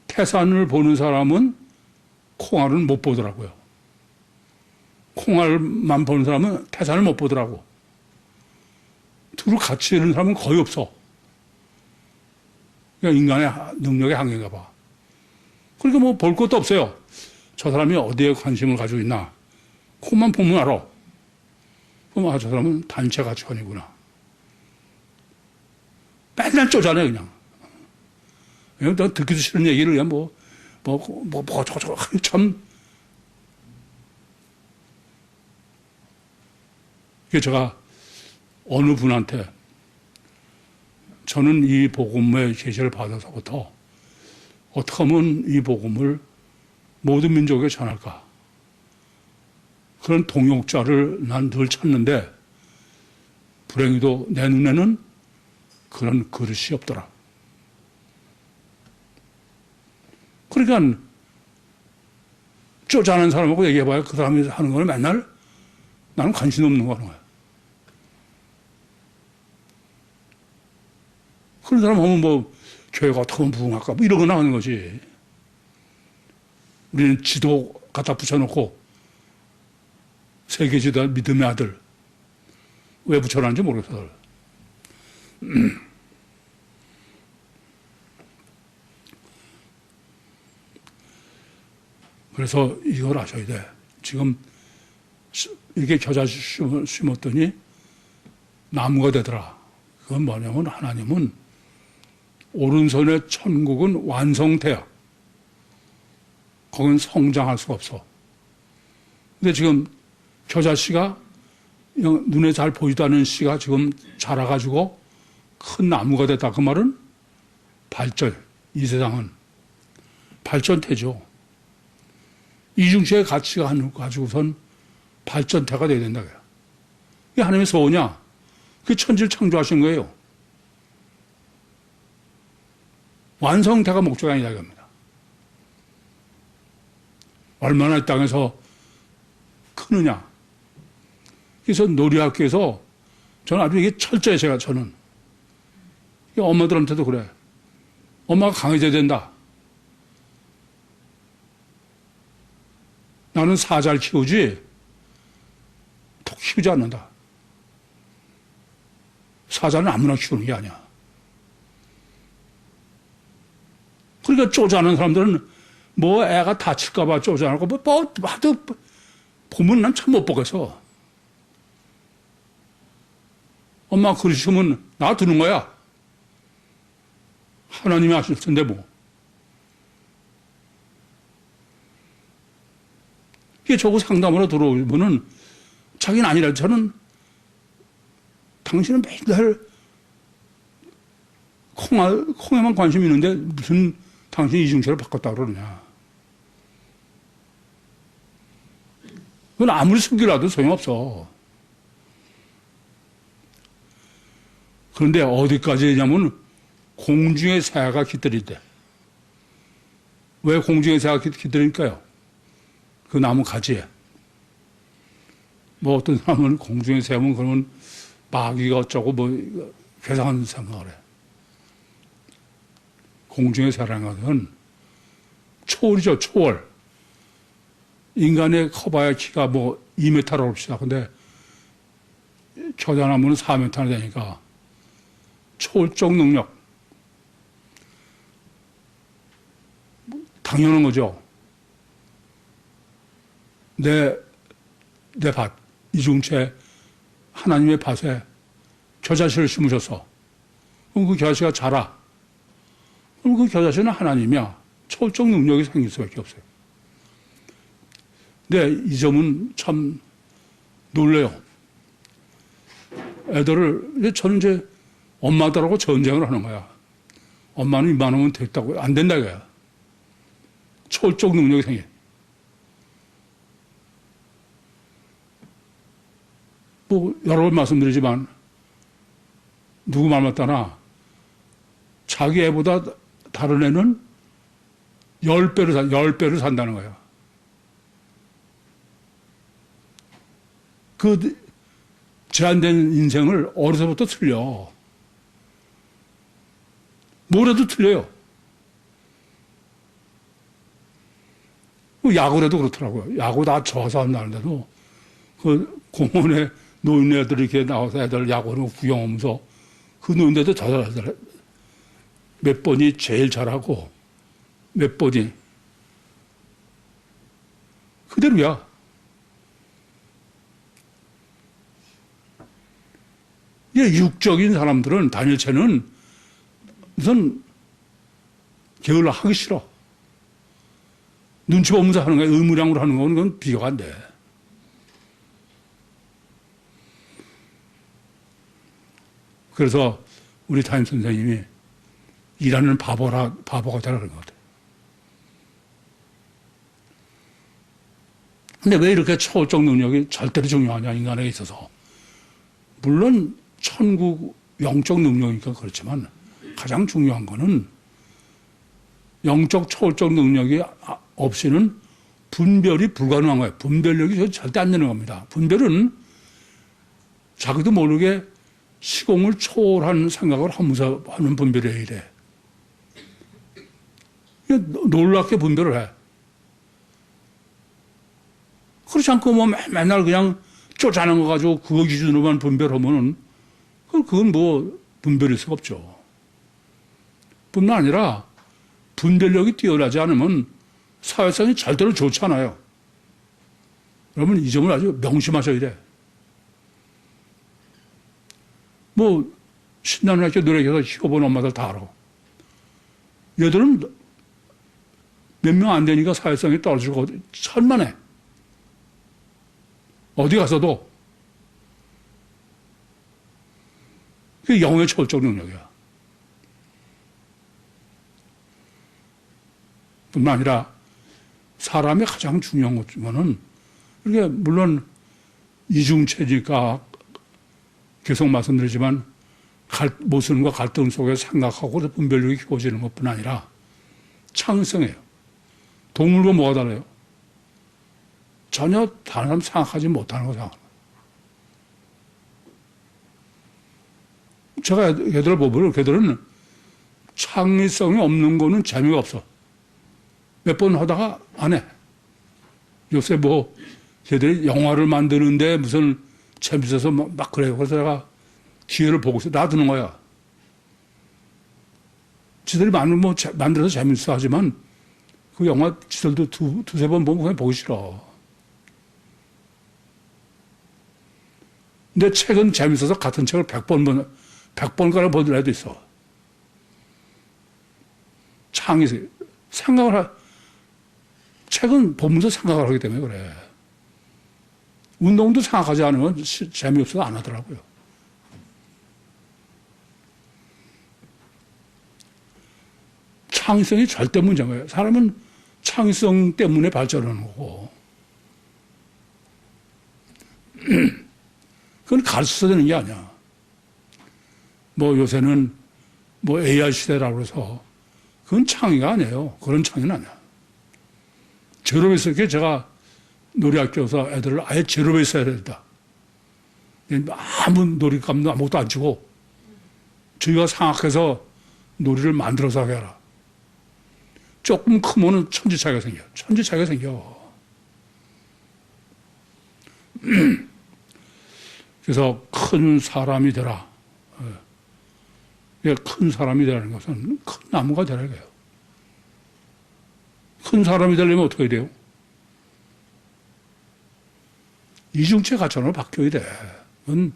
태산을 보는 사람은 콩알은 못 보더라고요. 콩알만 보는 사람은 태산을 못 보더라고. 둘을 같이 있는 사람은 거의 없어. 그러니까 인간의 능력의 한계인가 봐. 그러니까 뭐 볼 것도 없어요. 저 사람이 어디에 관심을 가지고 있나. 그것만 보면 알아. 그럼 아, 저 사람은 단체 가치관이구나. 맨날 쪼잔해 그냥. 너 듣기도 싫은 얘기를 그냥 저거 참. 이게 제가 어느 분한테 저는 이 복음의 계시를 받아서부터 어떻게 하면 이 복음을 모든 민족에 전할까? 그런 동역자를 난 늘 찾는데 불행히도 내 눈에는 그런 그릇이 없더라. 그러니까 쪼잔한 사람하고 얘기해봐야 그 사람이 하는 거는 맨날 나는 관심 없는 거 하는 거야. 그런 사람 하면 뭐 교회가 어떻게 하면 부흥할까 뭐 이런 거 나오는 거지. 우리는 지도 갖다 붙여놓고 세계 지도 믿음의 아들 왜 붙여놨는지 모르겠어. 그래서 이걸 아셔야 돼. 지금 이렇게 겨자 심었더니 나무가 되더라. 그건 뭐냐면 하나님은 오른손의 천국은 완성태야. 거긴 성장할 수가 없어. 근데 지금 겨자 씨가 눈에 잘 보이지도 않는 씨가 지금 자라가지고 큰 나무가 됐다. 그 말은 발전, 이 세상은 발전태죠. 이중체의 가치가 가지고선 발전태가 돼야 된다. 이게 하나님의 소원이야. 그게 천지를 창조하신 거예요. 완성태가 목적이 아니다 이겁니다. 얼마나 이 땅에서 크느냐. 그래서 놀이학교에서 저는 아주 이게 철저히 저는. 엄마들한테도 그래. 엄마가 강해져야 된다. 나는 사자를 키우지 독 키우지 않는다. 사자는 아무나 키우는 게 아니야. 그러니까 쪼잔한 사람들은 뭐 애가 다칠까봐 쪼잔하고 뭐 하도 보면 난 참 못 보겠어. 엄마 그러시면 놔두는 거야. 하나님이 하실 텐데 뭐. 이게 저거 상담으로 들어오면은 자기는 아니라 저는 당신은 맨날 콩에만 관심이 있는데 무슨 당신이 이중체를 바꿨다 그러느냐. 그건 아무리 숨기라도 소용없어. 그런데 어디까지냐면 공중의 새가 깃들이대. 왜 공중의 새가 깃들일까요? 그 나무 가지에. 뭐 어떤 사람은 공중의 새면 그러면 마귀가 어쩌고 뭐 괴상한 생각을 해. 공중의 새라는 것은 초월이죠, 초월. 인간의 커봐야 키가 뭐 2m라고 합시다. 근데 겨자나무는 4m나 되니까 초월적 능력. 당연한 거죠. 내 밭, 이중채 하나님의 밭에 겨자씨를 심으셔서 그럼 그 겨자씨가 자라. 그럼 그 겨자씨는 하나님이야. 초월적 능력이 생길 수밖에 없어요. 근데 이 점은 참 놀래요. 애들을, 저는 이제 엄마들하고 전쟁을 하는 거야. 엄마는 이만하면 됐다고. 안 된다, 이거야. 초월적 능력이 생겨. 뭐, 여러 번 말씀드리지만, 누구 말 맞다나, 자기 애보다 다른 애는 10배를 산다는 거야. 그 제한된 인생을 어려서부터 틀려. 뭐라도 틀려요. 야구라도 그렇더라고요. 야구 다 져서 한다는데도 그 공원에 노인네들이 이렇게 나와서 애들 야구하는 거 구경하면서 그 노인네도 잘하더라. 몇 번이 제일 잘하고 몇 번이 그대로야. 육적인 사람들은 단일체는 우선 게을러 하기 싫어. 눈치 보면서 하는 거야. 의무량으로 하는 거는 그건 비교가 안 돼. 그래서 우리 담임 선생님이 일하는 바보가 되라 그런 것 같아요. 근데 왜 이렇게 초월적 능력이 절대로 중요하냐, 인간에게 있어서. 물론 천국 영적 능력이니까 그렇지만 가장 중요한 거는 영적 초월적 능력이 없이는 분별이 불가능한 거예요. 분별력이 절대 안 되는 겁니다. 분별은 자기도 모르게 시공을 초월한 생각을 하면서 하는 분별이에요, 이래. 놀랍게 분별을 해. 그렇지 않고 뭐 맨날 그냥 쫓아내는 거 가지고 그거 기준으로만 분별하면은 그건 뭐 분별일 수가 없죠. 뿐만 아니라 분별력이 뛰어나지 않으면 사회성이 절대로 좋지 않아요. 여러분 이 점을 아주 명심하셔야 돼. 뭐 신나는 학교 노래교사 키워본 엄마들 다 알아. 얘들은 몇 명 안 되니까 사회성이 떨어지고 천만에 어디 가서도 그게 영의 초월적 능력이야. 뿐만 아니라 사람의 가장 중요한 것은 이게 물론 이중체니까 계속 말씀드리지만 모순과 갈등 속에 생각하고 분별력이 키워지는 것뿐 아니라 창의성이에요. 동물과 뭐가 달라요? 전혀 다른 사람 생각하지 못하는 거 생각합니다. 제가 걔들을 보면 걔들은 창의성이 없는 거는 재미가 없어. 몇 번 하다가 안 해. 요새 뭐 걔들이 영화를 만드는데 무슨 재밌어서 막 그래요. 그래서 내가 기회를 보고 있어. 놔두는 거야. 지들이 만들어서 재밌어 하지만 그 영화 지들도 두세 번 보면 그냥 보기 싫어. 근데 책은 재밌어서 같은 책을 100번가량 본 애도 있어. 책은 보면서 생각을 하기 때문에 그래. 운동도 생각하지 않으면 재미없어서 안 하더라고요. 창의성이 절대 문제인 거예요. 사람은 창의성 때문에 발전하는 거고. 그건 가르쳐서 되는 게 아니야. 뭐 요새는 뭐 AI 시대라고 해서 그건 창의가 아니에요. 그런 창의는 아니야. 제로베이스, 이렇게 제가 놀이학교에서 애들을 아예 제로베이스 해야 된다. 아무 놀이감도 아무것도 안 주고 저희가 생각해서 놀이를 만들어서 하게 하라. 조금 크면은 천지차이가 생겨. 천지차이가 생겨. 그래서 큰 사람이 되라. 큰 사람이 되라는 것은 큰 나무가 되라 이거예요. 큰 사람이 되려면 어떻게 해야 돼요? 이중체 가치관으로 바뀌어야 돼. 그건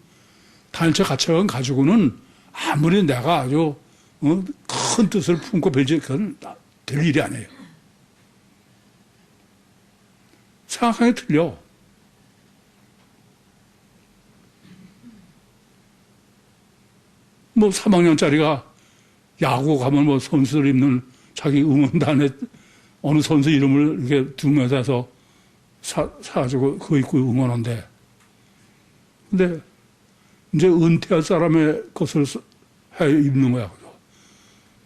단일체 가치관 가지고는 아무리 내가 아주 큰 뜻을 품고 빌지 그건 될 일이 아니에요. 생각하기 틀려. 뭐 3학년짜리가 야구 가면 뭐 선수들 입는 자기 응원단에 어느 선수 이름을 이렇게 두면서 해서 사가지고 그거 입고 응원한대. 근데 이제 은퇴할 사람의 것을 입는 거야.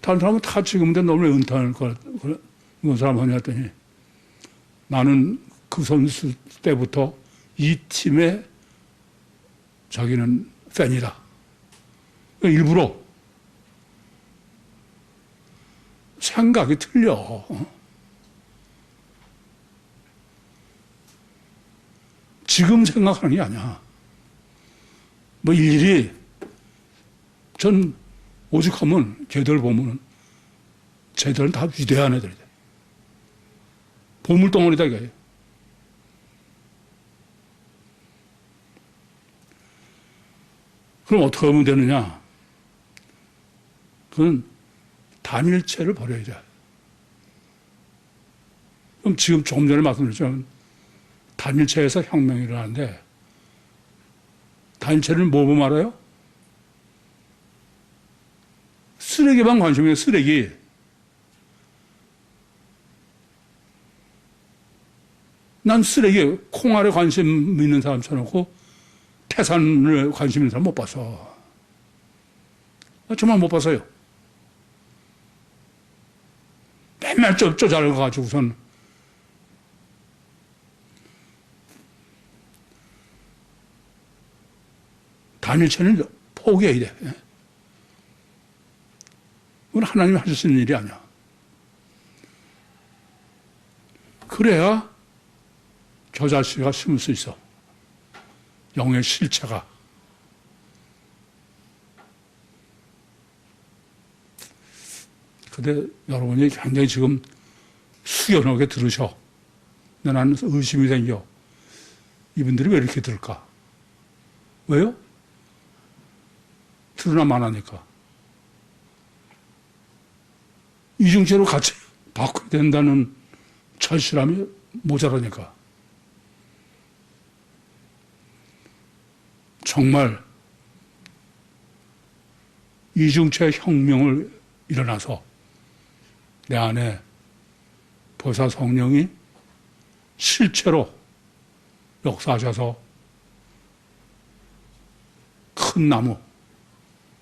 다른 사람은 다 지금인데 너 왜 은퇴할 그런 사람 하냐 했더니 나는 그 선수 때부터 이 팀의 자기는 팬이다. 일부러 생각이 틀려. 지금 생각하는 게 아니야. 뭐 일일이 전 오죽하면 걔들 보면은 쟤들은 다 위대한 애들이다. 보물덩어리다 이거예요. 그럼 어떻게 하면 되느냐? 그건 단일체를 버려야 돼. 그럼 지금 조금 전에 말씀드렸지만 단일체에서 혁명이 일어나는데 단일체를 뭐고 말아요? 쓰레기만 관심이에요. 쓰레기. 난 쓰레기, 콩알에 관심 있는 사람 쳐놓고 태산을 관심 있는 사람 못 봤어. 정말 못 봤어요. 맨날 쪼잘가지고선 단일체는 포기해야 돼. 그건 하나님이 하실 수 있는 일이 아니야. 그래야 저 자식이 심을 수 있어. 영의 실체가. 근데 여러분이 굉장히 지금 숙연하게 들으셔. 나는 의심이 생겨. 이분들이 왜 이렇게 들을까? 왜요? 들으나 마나니까. 이중체로 같이 바꿔야 된다는 절실함이 모자라니까. 정말 이중체 혁명을 일어나서 내 안에 보사 성령이 실체로 역사하셔서 큰 나무,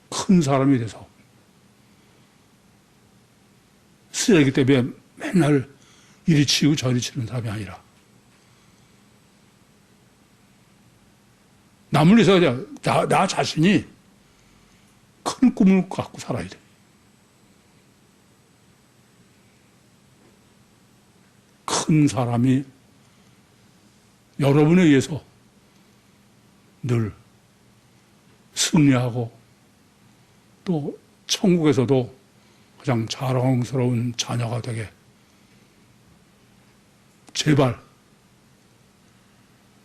큰 사람이 돼서 쓰레기 때문에 맨날 이리 치우고 저리 치는 사람이 아니라 남을 위해서 나 자신이 큰 꿈을 갖고 살아야 돼. 큰 사람이 여러분에 의해서 늘 승리하고 또 천국에서도 가장 자랑스러운 자녀가 되게 제발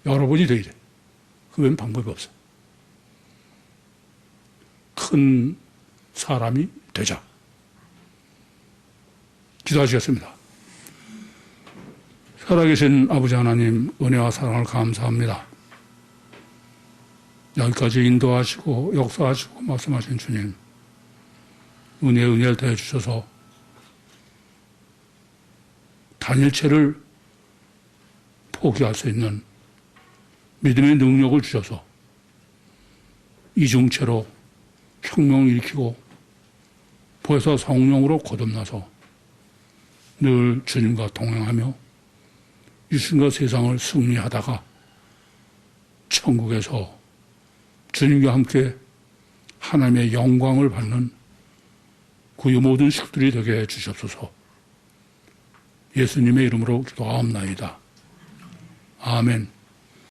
여러분이 되어야 돼. 그 외엔 방법이 없어. 큰 사람이 되자. 기도하시겠습니다. 살아계신 아버지 하나님, 은혜와 사랑을 감사합니다. 여기까지 인도하시고 역사하시고 말씀하신 주님, 은혜를 더해주셔서 단일체를 포기할 수 있는 믿음의 능력을 주셔서 이중체로 혁명을 일으키고 보혜사 성령으로 거듭나서 늘 주님과 동행하며 유신과 세상을 승리하다가 천국에서 주님과 함께 하나님의 영광을 받는 그 모든 식들이 되게 해주시옵소서. 예수님의 이름으로 기도하옵나이다. 아멘.